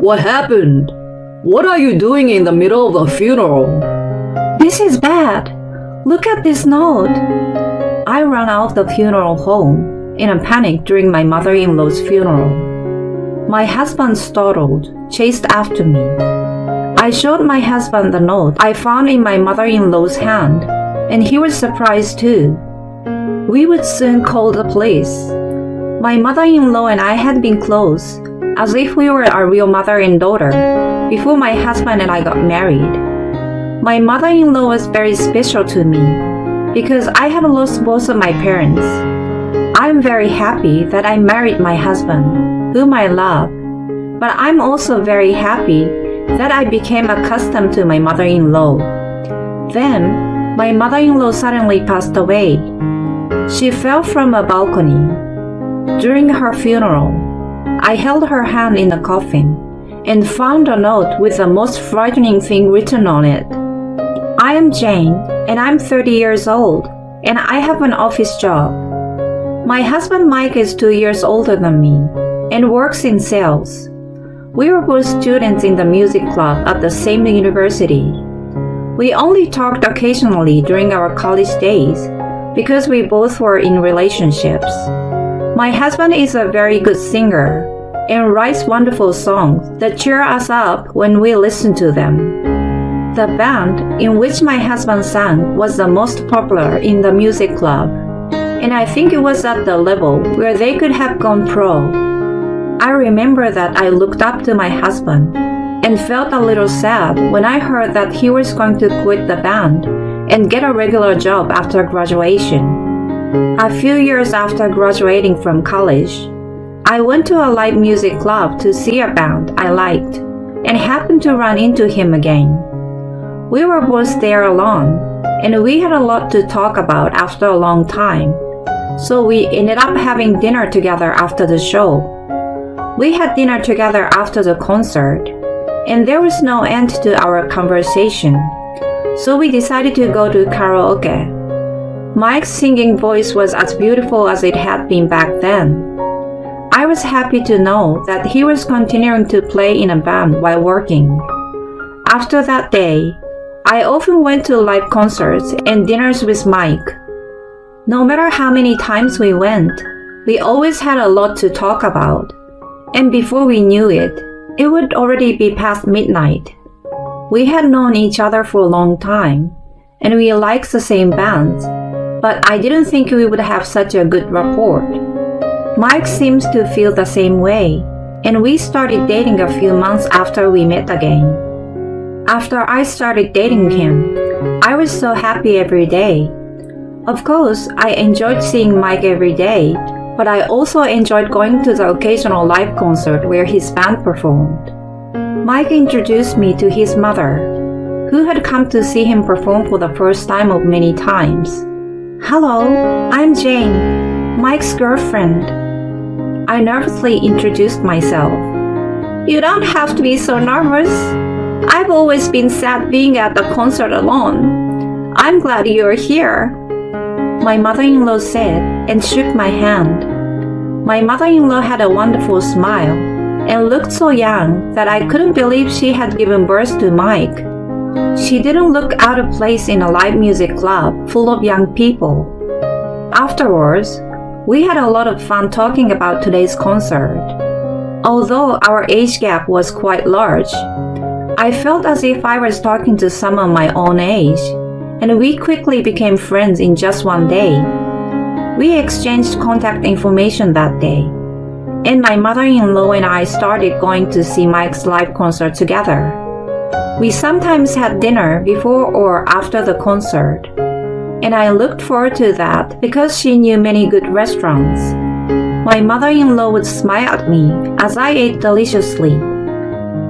What happened? What are you doing in the middle of a funeral? This is bad. Look at this note. I ran out of the funeral home in a panic during my mother-in-law's funeral. My husband, startled, chased after me. I showed my husband the note I found in my mother-in-law's hand, and he was surprised too. We would soon call the police. My mother-in-law and I had been close, as if we were a real mother and daughter, before my husband and I got married. My mother-in-law was very special to me, because I had lost both of my parents. I'm very happy that I married my husband, whom I love, but I'm also very happy that I became accustomed to my mother-in-law. Then, my mother-in-law suddenly passed away. She fell from a balcony. During her funeral, I held her hand in the coffin and found a note with the most frightening thing written on it. I am Jane, and I'm 30 years old, and I have an office job. My husband Mike is 2 years older than me and works in sales. We were both students in the music club at the same university. We only talked occasionally during our college days because we both were in relationships. My husband is a very good singer and writes wonderful songs that cheer us up when we listen to them. The band in which my husband sang was the most popular in the music club, and I think it was at the level where they could have gone pro. I remember that I looked up to my husband and felt a little sad when I heard that he was going to quit the band and get a regular job after graduation. A few years after graduating from college, I went to a live music club to see a band I liked and happened to run into him again. We were both there alone, and we had a lot to talk about after a long time, so we ended up having dinner together after the show. We had dinner together after the concert, and there was no end to our conversation, so we decided to go to karaoke. Mike's singing voice was as beautiful as it had been back then. I was happy to know that he was continuing to play in a band while working. After that day, I often went to live concerts and dinners with Mike. No matter how many times we went, we always had a lot to talk about. And before we knew it, it would already be past midnight. We had known each other for a long time, and we liked the same bands, but I didn't think we would have such a good rapport. Mike seems to feel the same way, and we started dating a few months after we met again. After I started dating him, I was so happy every day. Of course, I enjoyed seeing Mike every day, but I also enjoyed going to the occasional live concert where his band performed. Mike introduced me to his mother, who had come to see him perform for the first time of many times. Hello, I'm Jane, Mike's girlfriend. I nervously introduced myself. You don't have to be so nervous. I've always been sad being at the concert alone. I'm glad you're here, my mother-in-law said and shook my hand. My mother-in-law had a wonderful smile and looked so young that I couldn't believe she had given birth to Mike. She didn't look out of place in a live music club full of young people. Afterwards, we had a lot of fun talking about today's concert. Although our age gap was quite large, I felt as if I was talking to someone my own age, and we quickly became friends in just one day. We exchanged contact information that day, and my mother-in-law and I started going to see Mike's live concert together. We sometimes had dinner before or after the concert, and I looked forward to that because she knew many good restaurants. My mother-in-law would smile at me as I ate deliciously.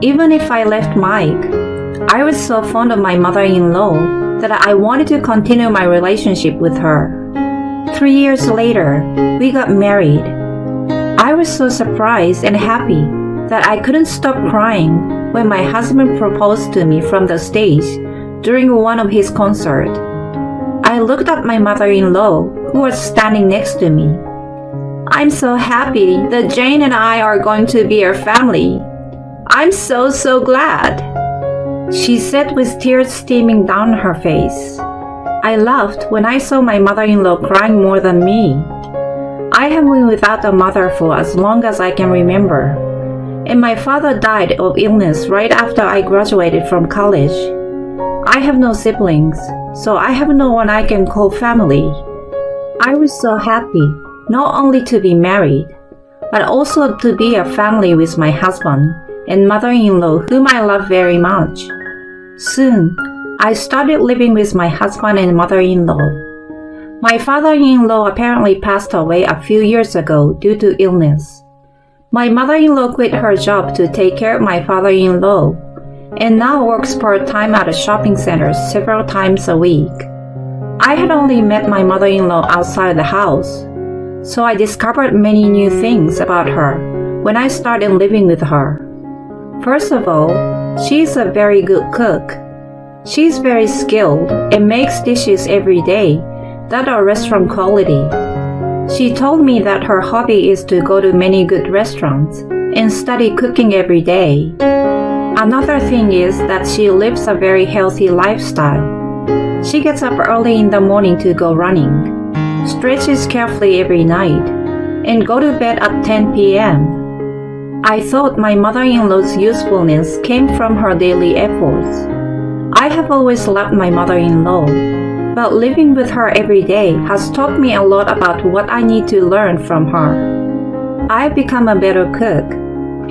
Even if I left Mike, I was so fond of my mother-in-law that I wanted to continue my relationship with her. 3 years later, we got married. I was so surprised and happy that I couldn't stop crying when my husband proposed to me from the stage during one of his concerts. I looked at my mother-in-law, who was standing next to me. I'm so happy that Jane and I are going to be a family. I'm so glad, she said with tears streaming down her face. I laughed when I saw my mother-in-law crying more than me. I have been without a mother for as long as I can remember, and my father died of illness right after I graduated from college. I have no siblings, so I have no one I can call family. I was so happy not only to be married, but also to be a family with my husband and mother-in-law whom I love very much. Soon, I started living with my husband and mother-in-law. My father-in-law apparently passed away a few years ago due to illness. My mother-in-law quit her job to take care of my father-in-law and now works part-time at a shopping center several times a week. I had only met my mother-in-law outside the house, so I discovered many new things about her when I started living with her. First of all, she's a very good cook. She's very skilled and makes dishes every day that are restaurant quality. She told me that her hobby is to go to many good restaurants and study cooking every day. Another thing is that she lives a very healthy lifestyle. She gets up early in the morning to go running, stretches carefully every night, and go to bed at 10 p.m. I thought my mother-in-law's usefulness came from her daily efforts. I have always loved my mother-in-law, but living with her every day has taught me a lot about what I need to learn from her. I've become a better cook,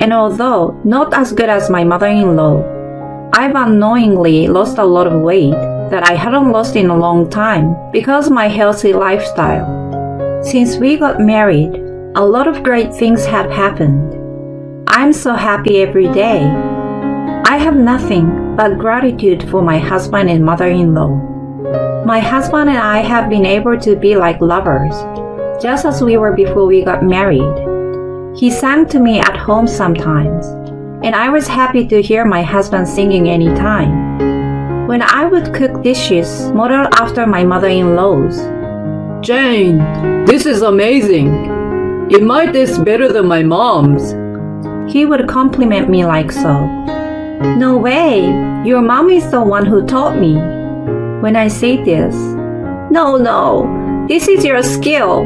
and although not as good as my mother-in-law, I've unknowingly lost a lot of weight that I hadn't lost in a long time because of my healthy lifestyle. Since we got married, a lot of great things have happened. I'm so happy every day. I have nothing but gratitude for my husband and mother-in-law. My husband and I have been able to be like lovers, just as we were before we got married. He sang to me at home sometimes, and I was happy to hear my husband singing anytime. When I would cook dishes modeled after my mother-in-law's, Jane, this is amazing. It might taste better than my mom's. he would compliment me like so. No way, your mom is the one who taught me. When I say this, no, this is your skill.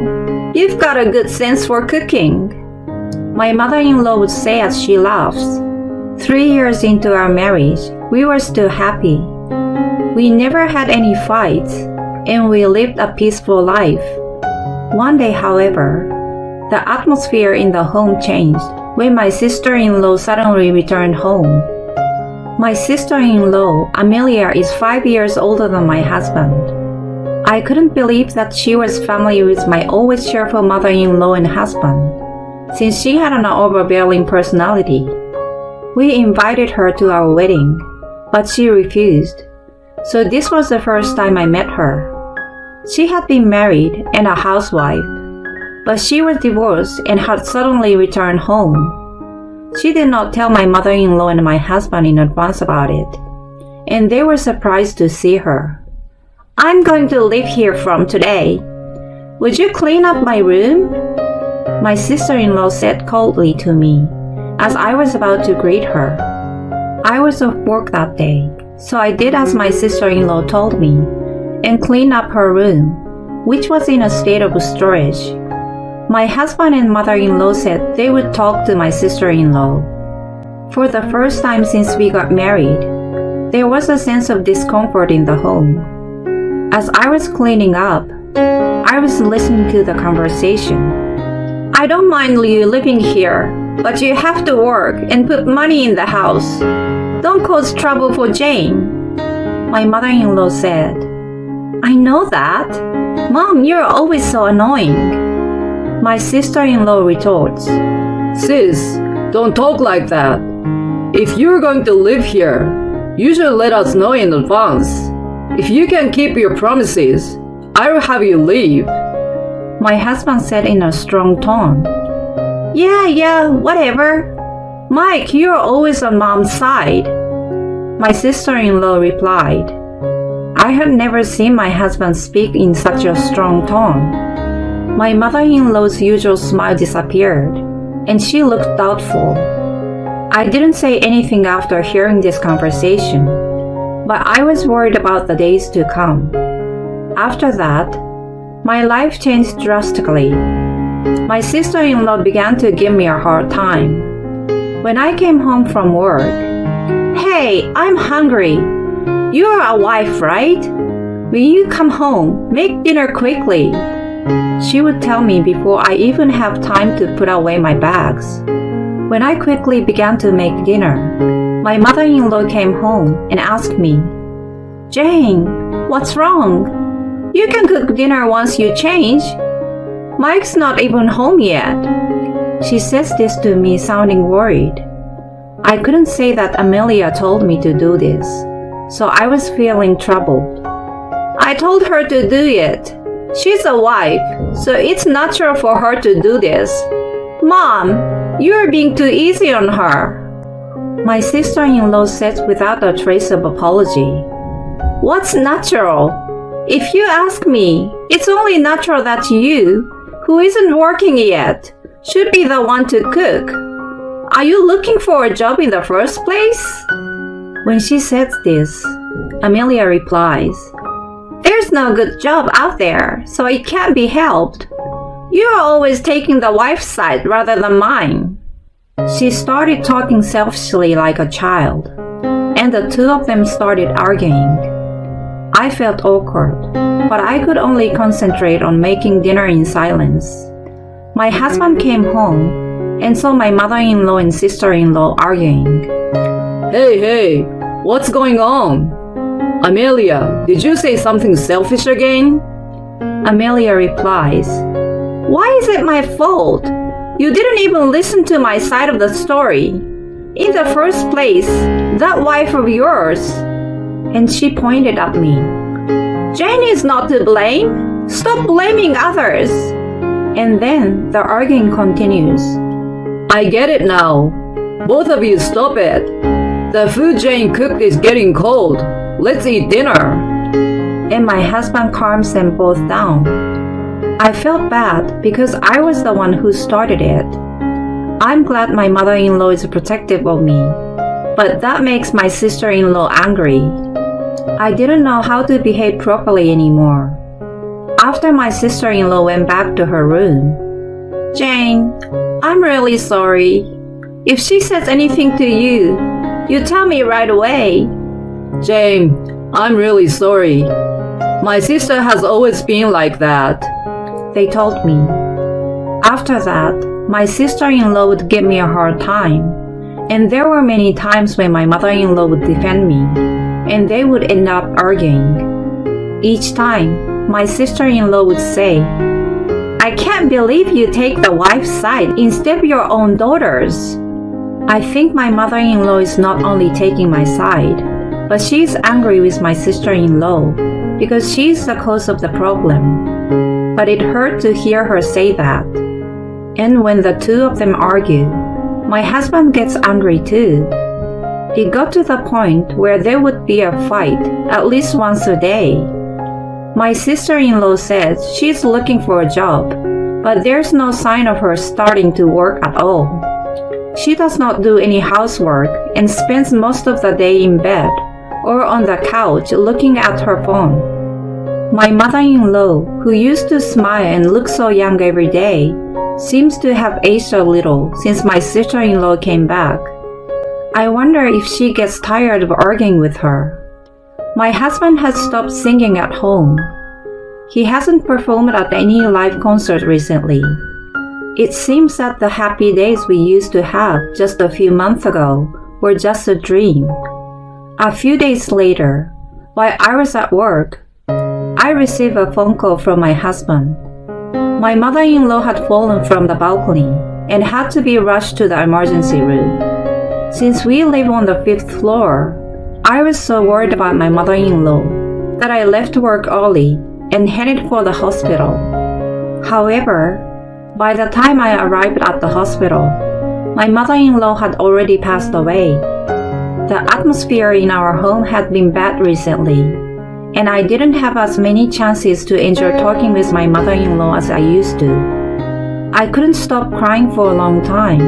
You've got a good sense for cooking, my mother-in-law would say as she laughs. 3 years into our marriage, we were still happy. We never had any fights, and we lived a peaceful life. One day, however, the atmosphere in the home changed when my sister-in-law suddenly returned home. My sister-in-law, Amelia, is 5 years older than my husband. I couldn't believe that she was family with my always cheerful mother-in-law and husband, since she had an overbearing personality. We invited her to our wedding, but she refused. So this was the first time I met her. She had been married and a housewife, but she was divorced and had suddenly returned home. She did not tell my mother-in-law and my husband in advance about it, and they were surprised to see her. I'm going to live here from today. Would you clean up my room? My sister-in-law said coldly to me as I was about to greet her. I was off work that day, so I did as my sister-in-law told me and cleaned up her room, which was in a state of storage. My husband and mother-in-law said they would talk to my sister-in-law. For the first time since we got married, there was a sense of discomfort in the home. As I was cleaning up, I was listening to the conversation. I don't mind you living here, but you have to work and put money in the house. Don't cause trouble for Jane, my mother-in-law said. I know that. Mom, you're always so annoying, my sister-in-law retorts. Sis, don't talk like that. If you're going to live here, you should let us know in advance. If you can keep your promises, I will have you leave, my husband said in a strong tone. Yeah, whatever. Mike, you're always on Mom's side, my sister-in-law replied. I had never seen my husband speak in such a strong tone. My mother-in-law's usual smile disappeared, and she looked doubtful. I didn't say anything after hearing this conversation, but I was worried about the days to come. After that, my life changed drastically. My sister-in-law began to give me a hard time. When I came home from work, "Hey, I'm hungry. You're a wife, right? When you come home, make dinner quickly," she would tell me before I even have time to put away my bags. When I quickly began to make dinner, my mother-in-law came home and asked me, "Jane, what's wrong? You can cook dinner once you change. Mike's not even home yet." She says this to me sounding worried. I couldn't say that Amelia told me to do this, so I was feeling troubled. "I told her to do it. She's a wife, so it's natural for her to do this. Mom, you're being too easy on her." My sister-in-law said without a trace of apology, "What's natural? If you ask me, it's only natural that you, who isn't working yet, should be the one to cook. Are you looking for a job in the first place?" When she says this, Amelia replies, "There's no good job out there, so it can't be helped. You're always taking the wife's side rather than mine." She started talking selfishly like a child, and the two of them started arguing. I felt awkward, but I could only concentrate on making dinner in silence. My husband came home and saw my mother-in-law and sister-in-law arguing. Hey, what's going on? Amelia, did you say something selfish again?" Amelia replies, "Why is it my fault? You didn't even listen to my side of the story. In the first place, that wife of yours," and she pointed at me, "Jane is not to blame. Stop blaming others." And then the arguing continues. "I get it now. Both of you stop it. The food Jane cooked is getting cold. Let's eat dinner." And my husband calms them both down. I felt bad because I was the one who started it. I'm glad my mother-in-law is protective of me, but that makes my sister-in-law angry. I didn't know how to behave properly anymore. After my sister-in-law went back to her room, "Jane, I'm really sorry. If she says anything to you, you tell me right away." "Jane, I'm really sorry. My sister has always been like that," they told me. After that, my sister-in-law would give me a hard time, and there were many times when my mother-in-law would defend me, and they would end up arguing. Each time, my sister-in-law would say, "I can't believe you take the wife's side instead of your own daughter's." I think my mother-in-law is not only taking my side, but she's angry with my sister-in-law because she's the cause of the problem. But it hurt to hear her say that. And when the two of them argue, my husband gets angry too. It got to the point where there would be a fight at least once a day. My sister-in-law says she's looking for a job, but there's no sign of her starting to work at all. She does not do any housework and spends most of the day in bed or on the couch looking at her phone. My mother-in-law, who used to smile and look so young every day, seems to have aged a little since my sister-in-law came back. I wonder if she gets tired of arguing with her. My husband has stopped singing at home. He hasn't performed at any live concert recently. It seems that the happy days we used to have just a few months ago were just a dream. A few days later, while I was at work, I received a phone call from my husband. My mother-in-law had fallen from the balcony and had to be rushed to the emergency room. Since we live on the 5th floor, I was so worried about my mother-in-law that I left work early and headed for the hospital. However, by the time I arrived at the hospital, my mother-in-law had already passed away. The atmosphere in our home had been bad recently, and I didn't have as many chances to enjoy talking with my mother-in-law as I used to. I couldn't stop crying for a long time.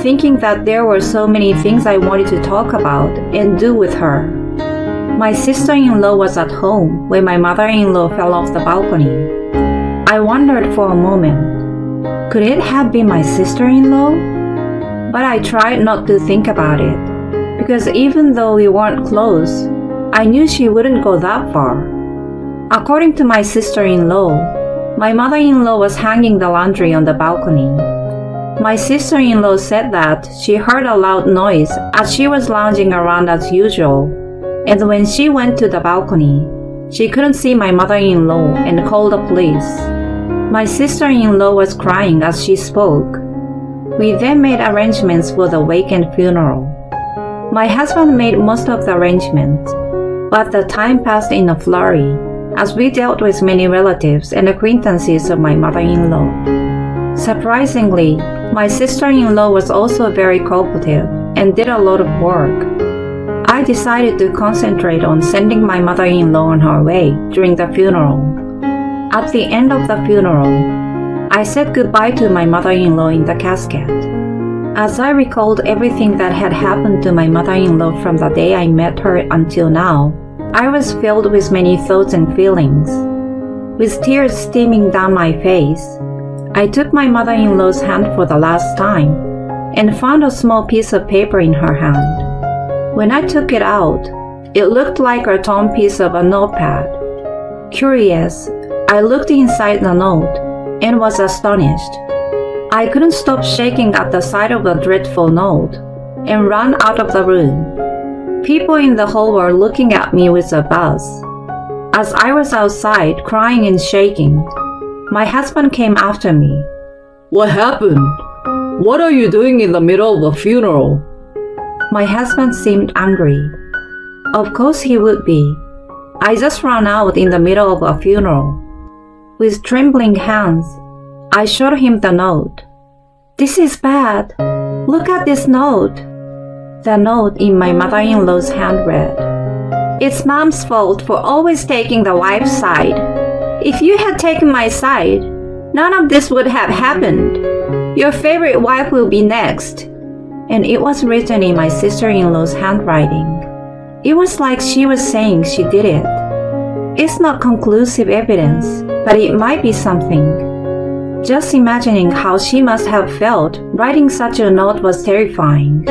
thinking that there were so many things I wanted to talk about and do with her. My sister-in-law was at home when my mother-in-law fell off the balcony. I wondered for a moment, could it have been my sister-in-law? But I tried not to think about it, because even though we weren't close, I knew she wouldn't go that far. According to my sister-in-law, my mother-in-law was hanging the laundry on the balcony. My sister-in-law said that she heard a loud noise as she was lounging around as usual, and when she went to the balcony, she couldn't see my mother-in-law and called the police. My sister-in-law was crying as she spoke. We then made arrangements for the wake and funeral. My husband made most of the arrangements, but the time passed in a flurry as we dealt with many relatives and acquaintances of my mother-in-law. Surprisingly, my sister-in-law was also very cooperative and did a lot of work. I decided to concentrate on sending my mother-in-law on her way during the funeral. At the end of the funeral, I said goodbye to my mother-in-law in the casket. As I recalled everything that had happened to my mother-in-law from the day I met her until now, I was filled with many thoughts and feelings. With tears streaming down my face, I took my mother-in-law's hand for the last time and found a small piece of paper in her hand. When I took it out, it looked like a torn piece of a notepad. Curious, I looked inside the note and was astonished. I couldn't stop shaking at the sight of the dreadful note and ran out of the room. People in the hall were looking at me with a buzz. As I was outside crying and shaking, my husband came after me. What happened? What are you doing in the middle of a funeral? My husband seemed angry. Of course he would be. I just ran out in the middle of a funeral. With trembling hands, I showed him the note. This is bad. Look at this note. The note in my mother-in-law's hand read, It's Mom's fault for always taking the wife's side. If you had taken my side, none of this would have happened. Your favorite wife will be next. And it was written in my sister-in-law's handwriting. It was like she was saying she did it. It's not conclusive evidence, but it might be something. Just imagining how she must have felt writing such a note was terrifying.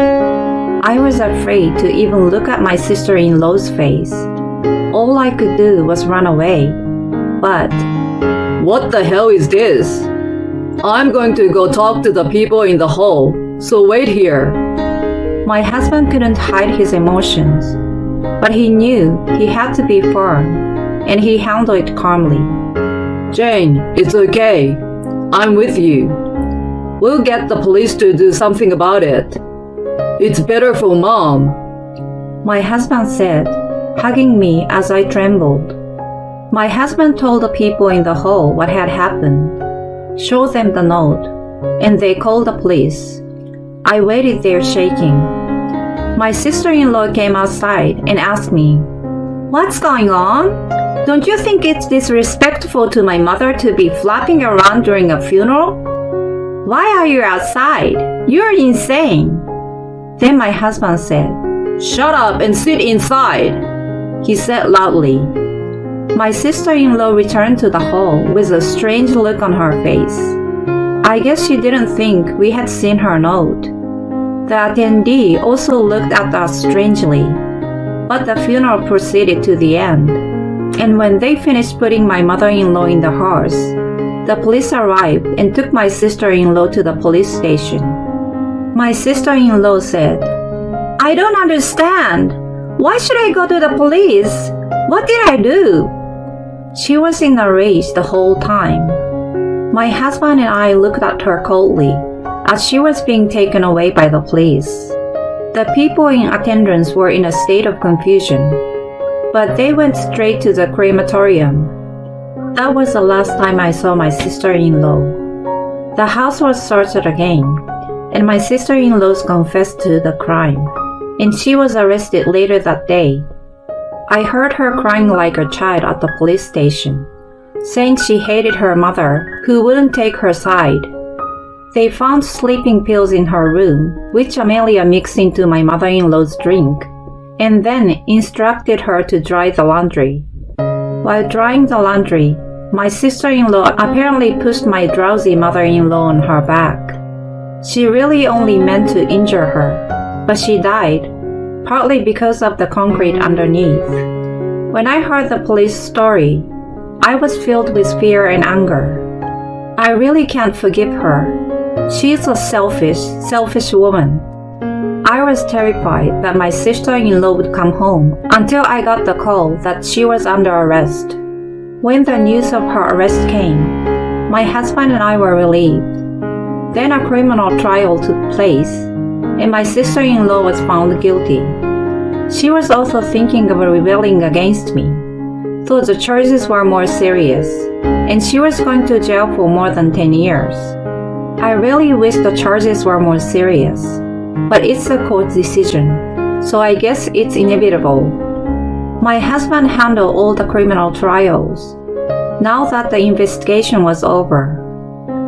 I was afraid to even look at my sister-in-law's face. All I could do was run away. But, what the hell is this? I'm going to go talk to the people in the hall. So wait here. My husband couldn't hide his emotions, but he knew he had to be firm, and he handled it calmly. Jane, it's okay. I'm with you. We'll get the police to do something about it. It's better for Mom. My husband said, hugging me as I trembled. My husband told the people in the hall what had happened, showed them the note, and they called the police. I waited there shaking. My sister-in-law came outside and asked me, What's going on? Don't you think it's disrespectful to my mother to be flapping around during a funeral? Why are you outside? You're insane. Then my husband said, Shut up and sit inside, he said loudly. My sister-in-law returned to the hall with a strange look on her face. I guess she didn't think we had seen her note. The attendee also looked at us strangely, but the funeral proceeded to the end, and when they finished putting my mother-in-law in the hearse, the police arrived and took my sister-in-law to the police station. My sister-in-law said, I don't understand. Why should I go to the police? What did I do? She was in a rage the whole time. My husband and I looked at her coldly as she was being taken away by the police. The people in attendance were in a state of confusion, but they went straight to the crematorium. That was the last time I saw my sister-in-law. The house was searched again, and my sister-in-law confessed to the crime, and she was arrested later that day. I heard her crying like a child at the police station, saying she hated her mother, who wouldn't take her side. They found sleeping pills in her room, which Amelia mixed into my mother-in-law's drink, and then instructed her to dry the laundry. While drying the laundry, my sister-in-law apparently pushed my drowsy mother-in-law on her back. She really only meant to injure her, but she died, partly because of the concrete underneath. When I heard the police story, I was filled with fear and anger. I really can't forgive her. She's a selfish woman. I was terrified that my sister-in-law would come home until I got the call that she was under arrest. When the news of her arrest came, my husband and I were relieved. Then a criminal trial took place, and my sister-in-law was found guilty. She was also thinking of rebelling against me, though the charges were more serious, and she was going to jail for more than 10 years. I really wish the charges were more serious, but it's a court decision, so I guess it's inevitable. My husband handled all the criminal trials. Now that the investigation was over,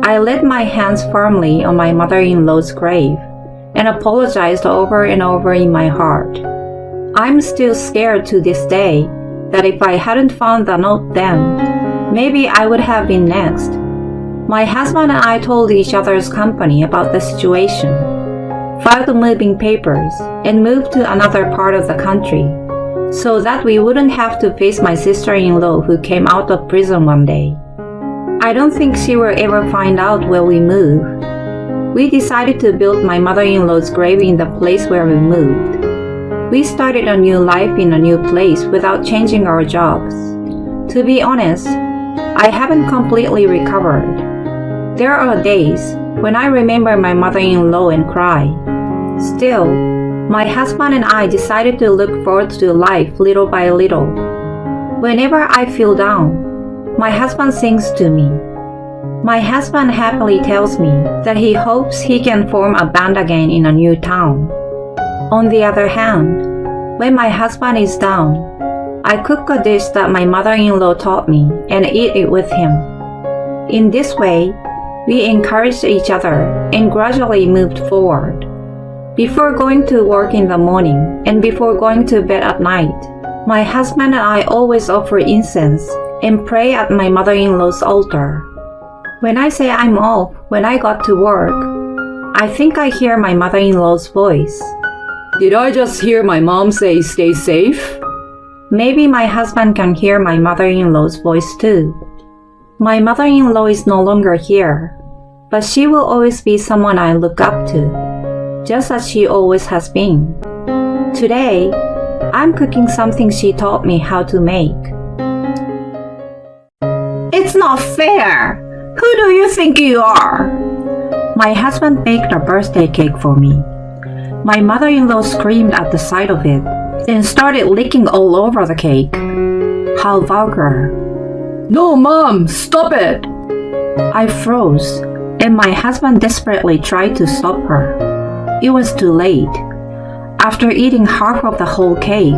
I laid my hands firmly on my mother-in-law's grave and apologized over and over in my heart. I'm still scared to this day that if I hadn't found the note then, maybe I would have been next. My husband and I told each other's company about the situation, filed moving papers, and moved to another part of the country so that we wouldn't have to face my sister-in-law who came out of prison one day. I don't think she will ever find out where we move. We decided to build my mother-in-law's grave in the place where we moved. We started a new life in a new place without changing our jobs. To be honest, I haven't completely recovered. There are days when I remember my mother-in-law and cry. Still, my husband and I decided to look forward to life little by little. Whenever I feel down, my husband sings to me. My husband happily tells me that he hopes he can form a band again in a new town. On the other hand, when my husband is down, I cook a dish that my mother-in-law taught me and eat it with him. In this way, we encouraged each other and gradually moved forward. Before going to work in the morning and before going to bed at night, my husband and I always offer incense and pray at my mother-in-law's altar. When I say I'm off when I got to work, I think I hear my mother-in-law's voice. Did I just hear my mom say stay safe? Maybe my husband can hear my mother-in-law's voice too. My mother-in-law is no longer here, but she will always be someone I look up to, just as she always has been. Today, I'm cooking something she taught me how to make. It's not fair! Who do you think you are? My husband baked a birthday cake for me. My mother-in-law screamed at the sight of it and started licking all over the cake. How vulgar. No, Mom, stop it! I froze, and my husband desperately tried to stop her. It was too late. After eating half of the whole cake,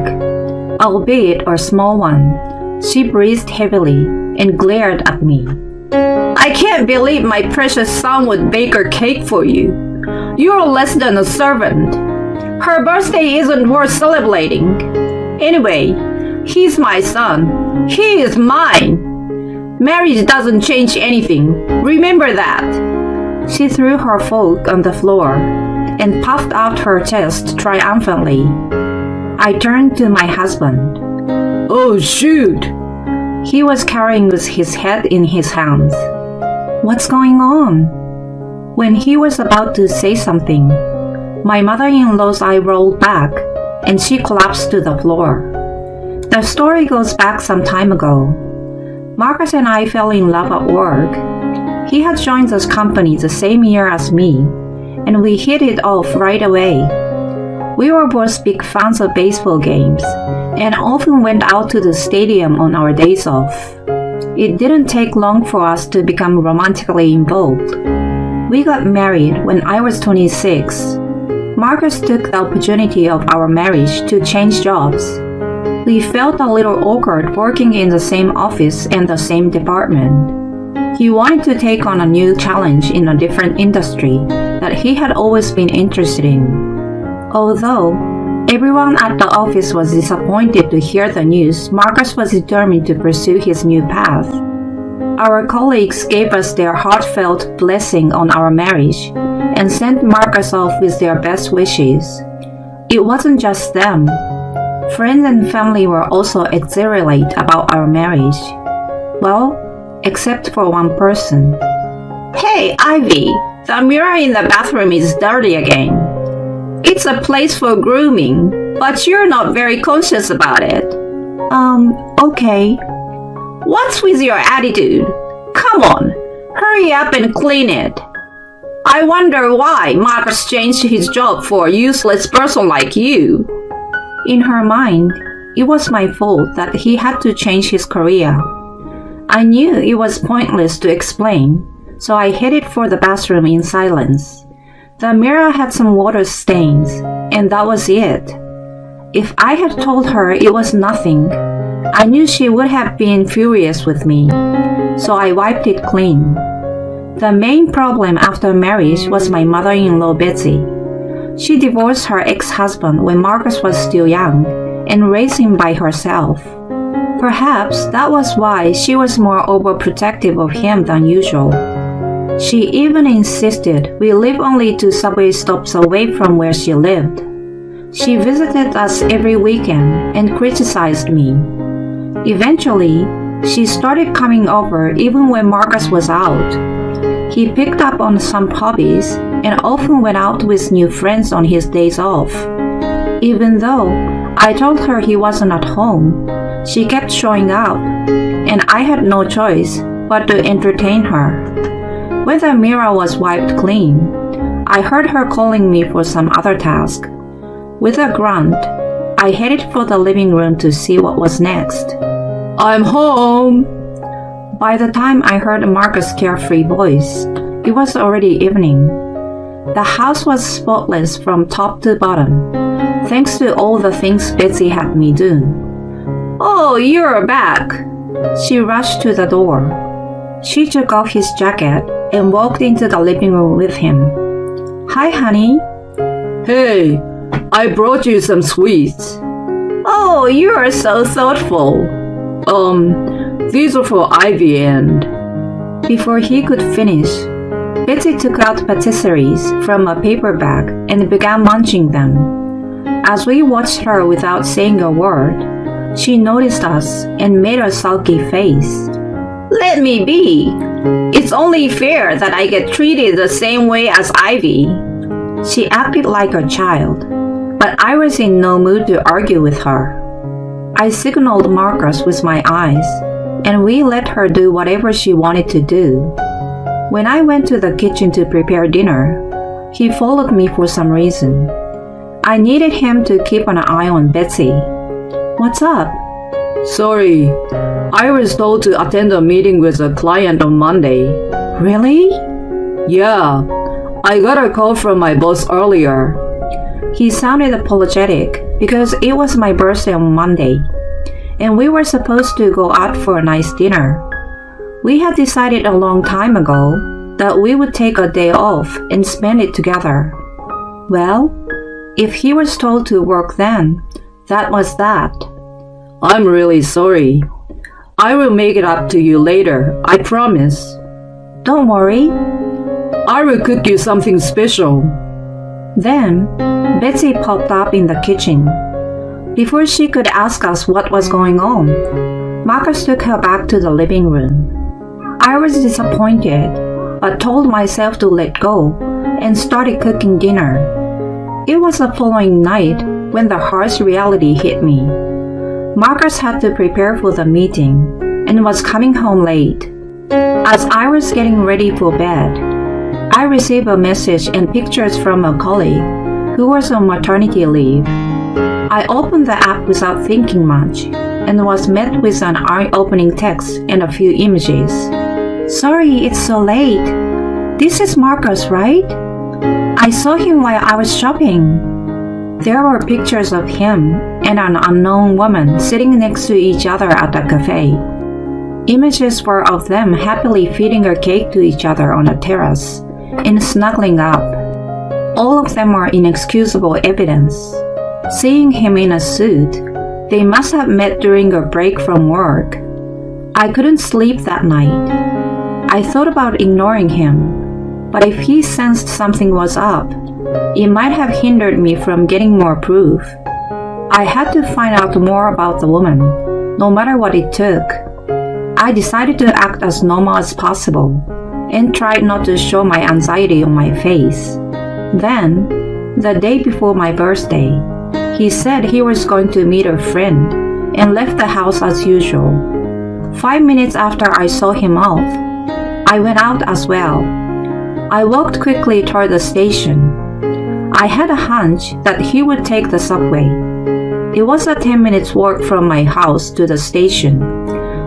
albeit a small one, she breathed heavily and glared at me. I can't believe my precious son would bake a cake for you. You're less than a servant. Her birthday isn't worth celebrating. Anyway, he's my son. He is mine. Marriage doesn't change anything. Remember that. She threw her fork on the floor and puffed out her chest triumphantly. I turned to my husband. Oh, shoot! He was carrying his head in his hands. What's going on? When he was about to say something, my mother-in-law's eye rolled back and she collapsed to the floor. The story goes back some time ago. Marcus and I fell in love at work. He had joined this company the same year as me, and we hit it off right away. We were both big fans of baseball games, and often went out to the stadium on our days off. It didn't take long for us to become romantically involved. We got married when I was 26. Marcus took the opportunity of our marriage to change jobs. We felt a little awkward working in the same office and the same department. He wanted to take on a new challenge in a different industry that he had always been interested in. Although everyone at the office was disappointed to hear the news, Marcus was determined to pursue his new path. Our colleagues gave us their heartfelt blessing on our marriage and sent Marcus off with their best wishes. It wasn't just them. Friends and family were also exhilarate about our marriage. Well, except for one person. Hey, Ivy, the mirror in the bathroom is dirty again. It's a place for grooming, but you're not very conscious about it. Okay. What's with your attitude? Come on, hurry up and clean it. I wonder why Marcus changed his job for a useless person like you. In her mind, it was my fault that he had to change his career. I knew it was pointless to explain, so I headed for the bathroom in silence. The mirror had some water stains, and that was it. If I had told her it was nothing, I knew she would have been furious with me, so I wiped it clean. The main problem after marriage was my mother-in-law Betsy. She divorced her ex-husband when Marcus was still young and raised him by herself. Perhaps that was why she was more overprotective of him than usual. She even insisted we live only 2 subway stops away from where she lived. She visited us every weekend and criticized me. Eventually, she started coming over even when Marcus was out. He picked up on some hobbies and often went out with new friends on his days off. Even though I told her he wasn't at home, she kept showing up, and I had no choice but to entertain her. When the mirror was wiped clean, I heard her calling me for some other task. With a grunt, I headed for the living room to see what was next. I'm home. By the time I heard Marcus' carefree voice, it was already evening. The house was spotless from top to bottom, thanks to all the things Betsy had me do. Oh, you're back. She rushed to the door. She took off his jacket and walked into the living room with him. Hi, honey. Hey, I brought you some sweets. Oh, you are so thoughtful. These are for Ivy and... Before he could finish, Betsy took out patisseries from a paper bag and began munching them. As we watched her without saying a word, she noticed us and made a sulky face. Let me be. It's only fair that I get treated the same way as Ivy. She acted like a child, but I was in no mood to argue with her. I signaled Marcus with my eyes, and we let her do whatever she wanted to do. When I went to the kitchen to prepare dinner, he followed me for some reason. I needed him to keep an eye on Betsy. What's up? Sorry, I was told to attend a meeting with a client on Monday. Really? Yeah, I got a call from my boss earlier. He sounded apologetic because it was my birthday on Monday, and we were supposed to go out for a nice dinner. We had decided a long time ago that we would take a day off and spend it together. Well, if he was told to work then, that was that. I'm really sorry. I will make it up to you later, I promise. Don't worry. I will cook you something special. Then, Betsy popped up in the kitchen. Before she could ask us what was going on, Marcus took her back to the living room. I was disappointed, but told myself to let go and started cooking dinner. It was the following night when the harsh reality hit me. Marcus had to prepare for the meeting and was coming home late. As I was getting ready for bed, I received a message and pictures from a colleague who was on maternity leave. I opened the app without thinking much and was met with an eye-opening text and a few images. Sorry, it's so late. This is Marcus, right? I saw him while I was shopping. There were pictures of him and an unknown woman sitting next to each other at a cafe. Images were of them happily feeding a cake to each other on a terrace and snuggling up. All of them were inexcusable evidence. Seeing him in a suit, they must have met during a break from work. I couldn't sleep that night. I thought about ignoring him, but if he sensed something was up, it might have hindered me from getting more proof. I had to find out more about the woman, no matter what it took. I decided to act as normal as possible and tried not to show my anxiety on my face. Then, the day before my birthday, he said he was going to meet a friend and left the house as usual. 5 minutes after I saw him off, I went out as well. I walked quickly toward the station. I had a hunch that he would take the subway. It was a 10 minutes walk from my house to the station,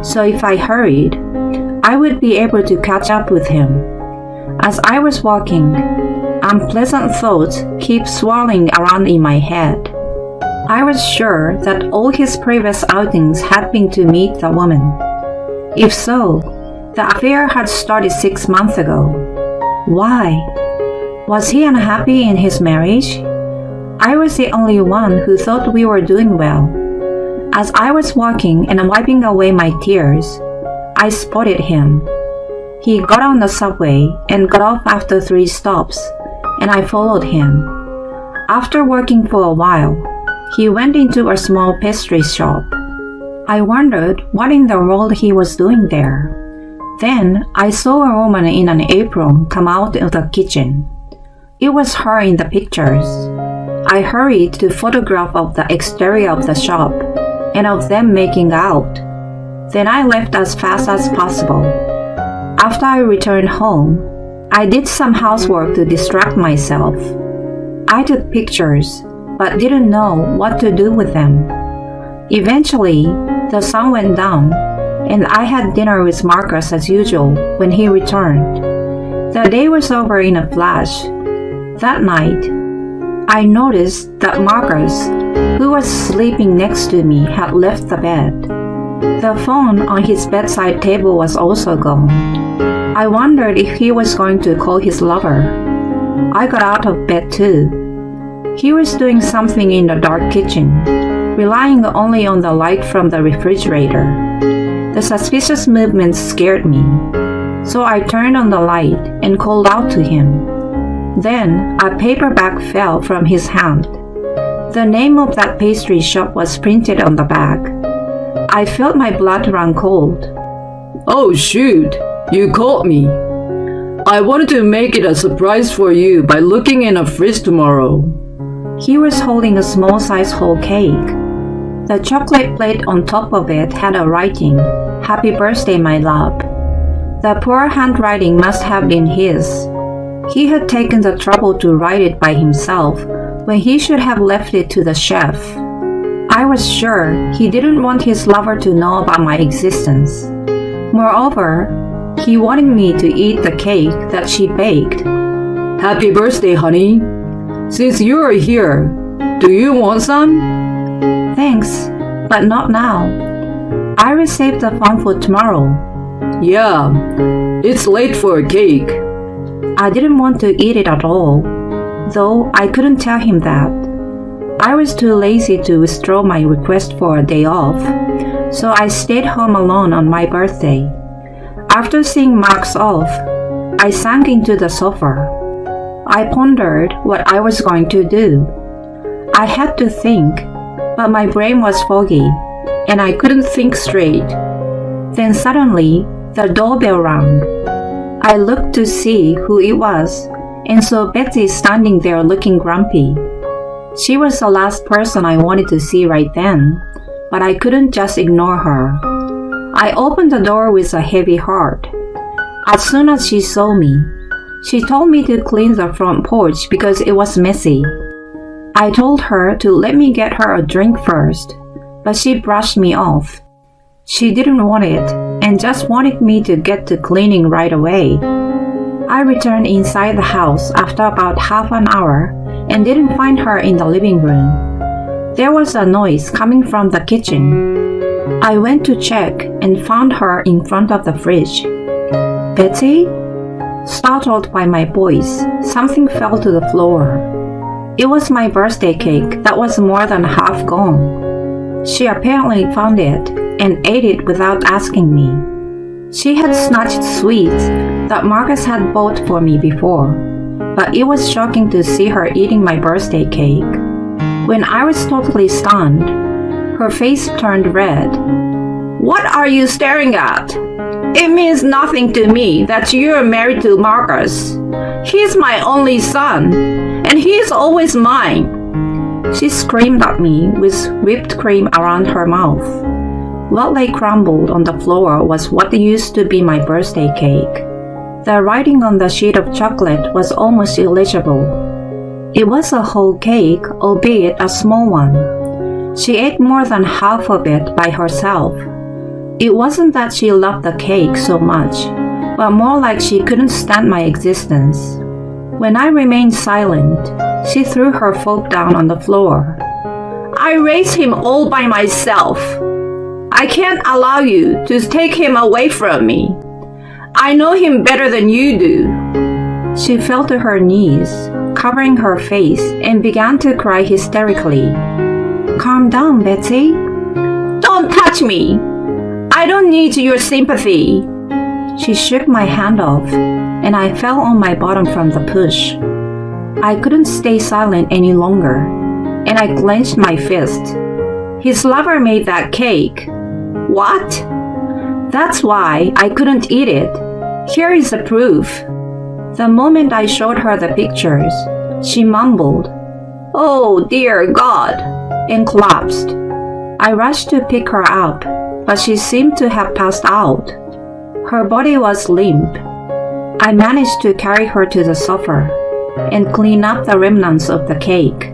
so if I hurried, I would be able to catch up with him. As I was walking, unpleasant thoughts kept swirling around in my head. I was sure that all his previous outings had been to meet the woman. If so, the affair had started 6 months ago. Why? Was he unhappy in his marriage? I was the only one who thought we were doing well. As I was walking and wiping away my tears, I spotted him. He got on the subway and got off after 3 stops, and I followed him. After working for a while, he went into a small pastry shop. I wondered what in the world he was doing there. Then I saw a woman in an apron come out of the kitchen. It was her in the pictures. I hurried to photograph of the exterior of the shop and of them making out. Then I left as fast as possible. After I returned home, I did some housework to distract myself. I took pictures, but didn't know what to do with them. Eventually, the sun went down, and I had dinner with Marcus as usual when he returned. The day was over in a flash. That night, I noticed that Marcus, who was sleeping next to me, had left the bed. The phone on his bedside table was also gone. I wondered if he was going to call his lover. I got out of bed too. He was doing something in the dark kitchen, relying only on the light from the refrigerator. The suspicious movements scared me, so I turned on the light and called out to him. Then a paper bag fell from his hand. The name of that pastry shop was printed on the bag. I felt my blood run cold. Oh shoot, you called me. I wanted to make it a surprise for you by looking in a fridge tomorrow. He was holding a small-sized whole cake. The chocolate plate on top of it had a writing, "Happy birthday, my love." The poor handwriting must have been his. He had taken the trouble to write it by himself when he should have left it to the chef. I was sure he didn't want his lover to know about my existence. Moreover, he wanted me to eat the cake that she baked. Happy birthday, honey. Since you are here, do you want some? Thanks, but not now. I will save the fun for tomorrow. Yeah, it's late for a cake. I didn't want to eat it at all, though I couldn't tell him that. I was too lazy to withdraw my request for a day off, so I stayed home alone on my birthday. After seeing Max off, I sank into the sofa. I pondered what I was going to do. I had to think, but my brain was foggy, and I couldn't think straight. Then suddenly, the doorbell rang. I looked to see who it was, and saw Betsy standing there looking grumpy. She was the last person I wanted to see right then, but I couldn't just ignore her. I opened the door with a heavy heart. As soon as she saw me, she told me to clean the front porch because it was messy. I told her to let me get her a drink first, but she brushed me off. She didn't want it and just wanted me to get to cleaning right away. I returned inside the house after about half an hour and didn't find her in the living room. There was a noise coming from the kitchen. I went to check and found her in front of the fridge. Betsy? Startled by my voice, something fell to the floor. It was my birthday cake that was more than half gone. She apparently found it and ate it without asking me. She had snatched sweets that Marcus had bought for me before, but it was shocking to see her eating my birthday cake. When I was totally stunned, her face turned red. "What are you staring at? It means nothing to me that you're married to Marcus. He's my only son, and he's always mine." She screamed at me with whipped cream around her mouth. What lay crumbled on the floor was what used to be my birthday cake. The writing on the sheet of chocolate was almost illegible. It was a whole cake, albeit a small one. She ate more than half of it by herself. It wasn't that she loved the cake so much, but more like she couldn't stand my existence. When I remained silent, she threw her fork down on the floor. "I raised him all by myself. I can't allow you to take him away from me. I know him better than you do." She fell to her knees, covering her face, and began to cry hysterically. "Calm down, Betsy." "Don't touch me. I don't need your sympathy." She shook my hand off, and I fell on my bottom from the push. I couldn't stay silent any longer, and I clenched my fist. "His lover made that cake." "What?" "That's why I couldn't eat it. Here is the proof." The moment I showed her the pictures, she mumbled, "Oh dear God," and collapsed. I rushed to pick her up, but she seemed to have passed out. Her body was limp. I managed to carry her to the sofa and clean up the remnants of the cake.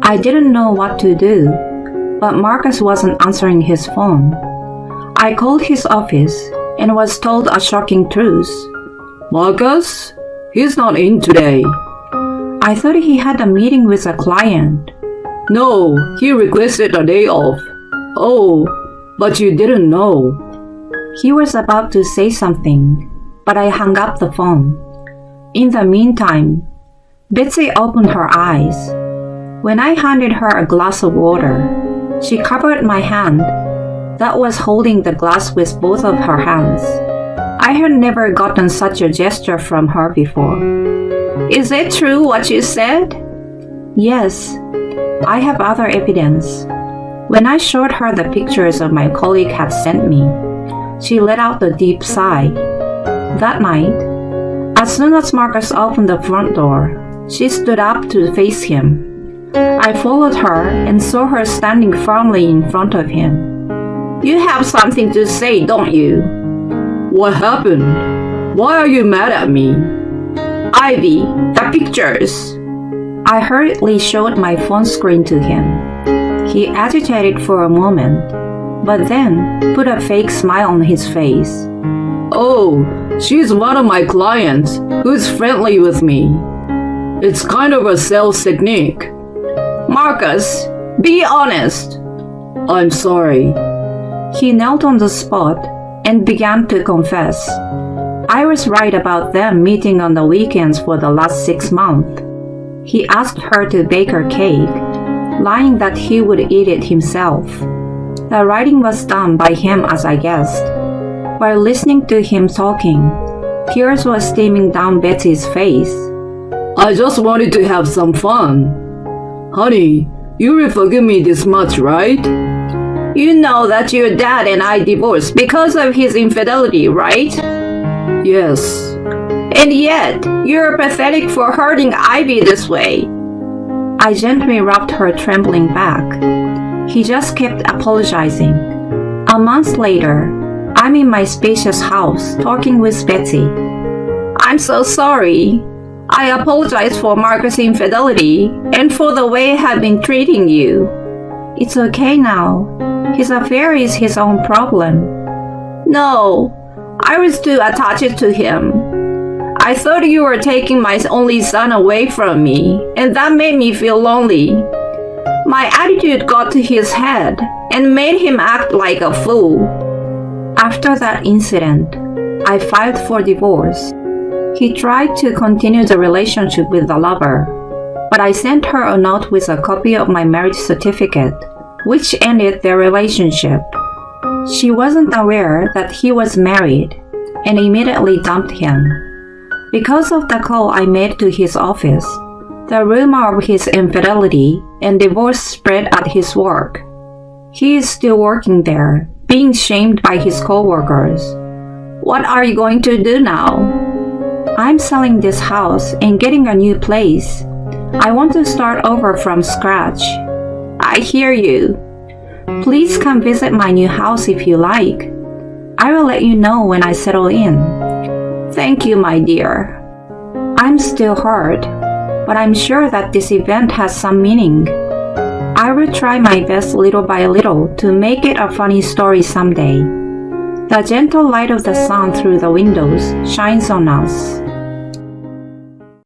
I didn't know what to do, but Marcus wasn't answering his phone. I called his office and was told a shocking truth. "Marcus? He's not in today." I thought he had a meeting with a client. "No, he requested a day off." "Oh, but you didn't know." He was about to say something, but I hung up the phone. In the meantime, Betsy opened her eyes. When I handed her a glass of water, she covered my hand that was holding the glass with both of her hands. I had never gotten such a gesture from her before. "Is it true what you said?" "Yes, I have other evidence." When I showed her the pictures of my colleague had sent me, she let out a deep sigh. That night, as soon as Marcus opened the front door, she stood up to face him. I followed her and saw her standing firmly in front of him. "You have something to say, don't you?" "What happened? Why are you mad at me?" "Ivy, the pictures." I hurriedly showed my phone screen to him. He agitated for a moment, but then put a fake smile on his face. "Oh, she's one of my clients who's friendly with me. It's kind of a sales technique." "Marcus, be honest." "I'm sorry." He knelt on the spot and began to confess. I was right about them meeting on the weekends for the last 6 months. He asked her to bake her cake, lying that he would eat it himself. The writing was done by him, as I guessed. While listening to him talking, tears were streaming down Betsy's face. "I just wanted to have some fun. Honey, you will forgive me this much, right?" "You know that your dad and I divorced because of his infidelity, right?" "Yes." "And yet, you're pathetic for hurting Ivy this way." I gently rubbed her trembling back. He just kept apologizing. A month later, I'm in my spacious house talking with Betsy. "I'm so sorry. I apologize for Marcus' infidelity and for the way I have been treating you." "It's okay now. His affair is his own problem." "No, I was too attached to him. I thought you were taking my only son away from me, and that made me feel lonely. My attitude got to his head and made him act like a fool. After that incident, I filed for divorce. He tried to continue the relationship with the lover, but I sent her a note with a copy of my marriage certificate, which ended their relationship. She wasn't aware that he was married and immediately dumped him. Because of the call I made to his office, the rumor of his infidelity and divorce spread at his work. He is still working there, being shamed by his coworkers. What are you going to do now? I'm selling this house and getting a new place. I want to start over from scratch. I hear you. Please come visit my new house if you like. I will let you know when I settle in. Thank you, my dear. I'm still hurt, but I'm sure that this event has some meaning. I will try my best little by little to make it a funny story someday. The gentle light of the sun through the windows shines on us.